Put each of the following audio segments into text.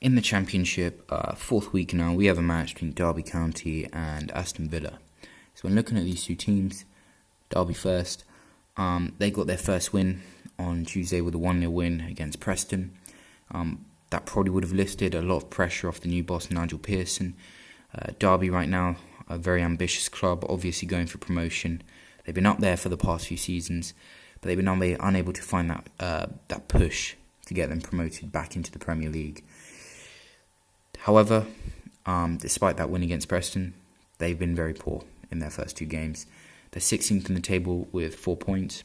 In the Championship, fourth week now, we have a match between Derby County and Aston Villa. So when looking at these two teams, Derby first, they got their first win on Tuesday with a 1-0 win against Preston. That probably would have lifted a lot of pressure off the new boss, Nigel Pearson. Derby right now, a very ambitious club, obviously going for promotion. They've been up there for the past few seasons, but they've been unable to find that push to get them promoted back into the Premier League. However, despite that win against Preston, they've been very poor in their first two games. They're 16th in the table with 4 points.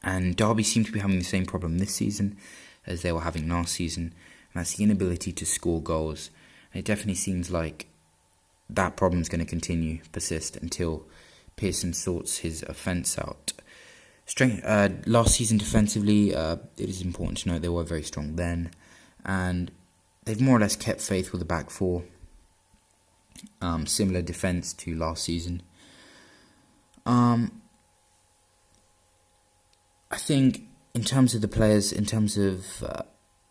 And Derby seem to be having the same problem this season as they were having last season. And that's the inability to score goals. And it definitely seems like that problem is going to persist until Pearson sorts his offence out. Last season defensively, it is important to note they were very strong then. And they've more or less kept faith with the back four. Similar defence to last season. I think in terms of the players, in terms of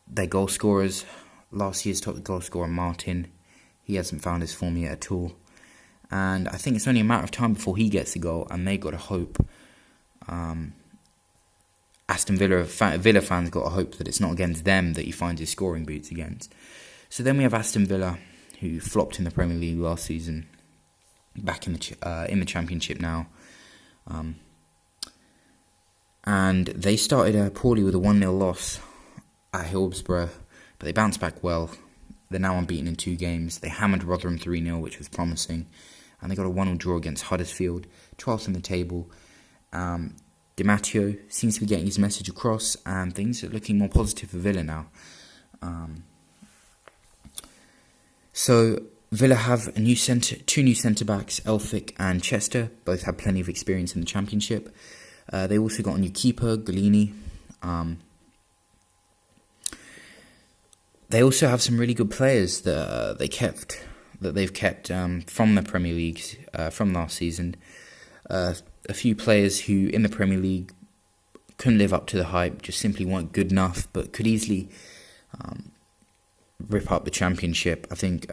their goal scorers, last year's top goal scorer Martin, he hasn't found his form yet at all. And I think it's only a matter of time before he gets the goal, and they got to hope. Aston Villa fans got to hope that it's not against them that he finds his scoring boots against. So then we have Aston Villa, who flopped in the Premier League last season, back in the Championship now. And they started poorly with a 1-0 loss at Hillsborough, but they bounced back well. They're now unbeaten in 2 games. They hammered Rotherham 3-0, which was promising. And they got a 1-0 draw against Huddersfield, 12th in the table. Di Matteo seems to be getting his message across, and things are looking more positive for Villa now. So Villa have two new centre-backs, Elphick and Chester. Both have plenty of experience in the Championship. They also got a new keeper, Golini. They also have some really good players that they've kept from the Premier League from last season. A few players who in the Premier League couldn't live up to the hype, just simply weren't good enough, but could easily rip up the Championship. I think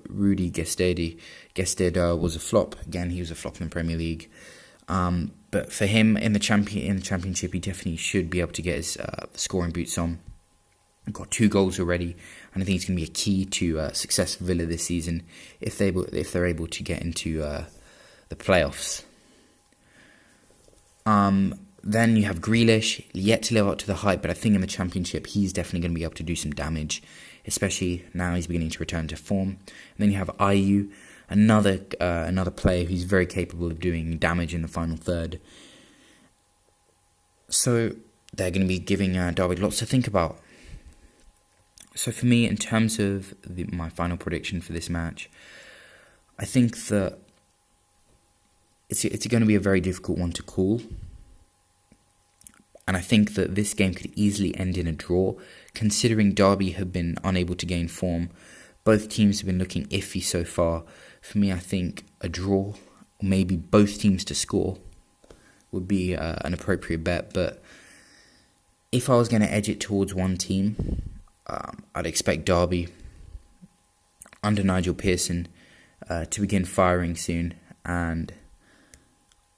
Rudy Gestede was a flop. Again, he was a flop in the Premier League. But for him in the Championship, he definitely should be able to get his scoring boots on. Got 2 goals already, and I think it's going to be a key to success for Villa this season if they're able to get into the playoffs. Then you have Grealish, yet to live up to the hype, but I think in the Championship he's definitely going to be able to do some damage, especially now he's beginning to return to form. And then you have Ayew, another player who's very capable of doing damage in the final third. So they're going to be giving Derby lots to think about. So for me, in terms of my final prediction for this match, I think that it's going to be a very difficult one to call. And I think that this game could easily end in a draw, considering Derby have been unable to gain form. Both teams have been looking iffy so far. For me, I think a draw, or maybe both teams to score, would be an appropriate bet. But if I was going to edge it towards one team, I'd expect Derby, under Nigel Pearson, to begin firing soon. And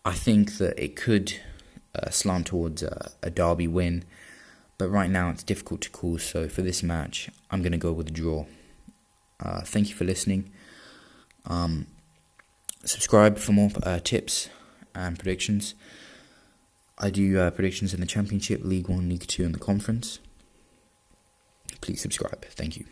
I think that it could slant towards a Derby win. But right now it's difficult to call. So for this match, I'm going to go with a draw. Thank you for listening. Subscribe for more tips and predictions. I do predictions in the Championship, League 1, League 2 and the Conference. Please subscribe. Thank you.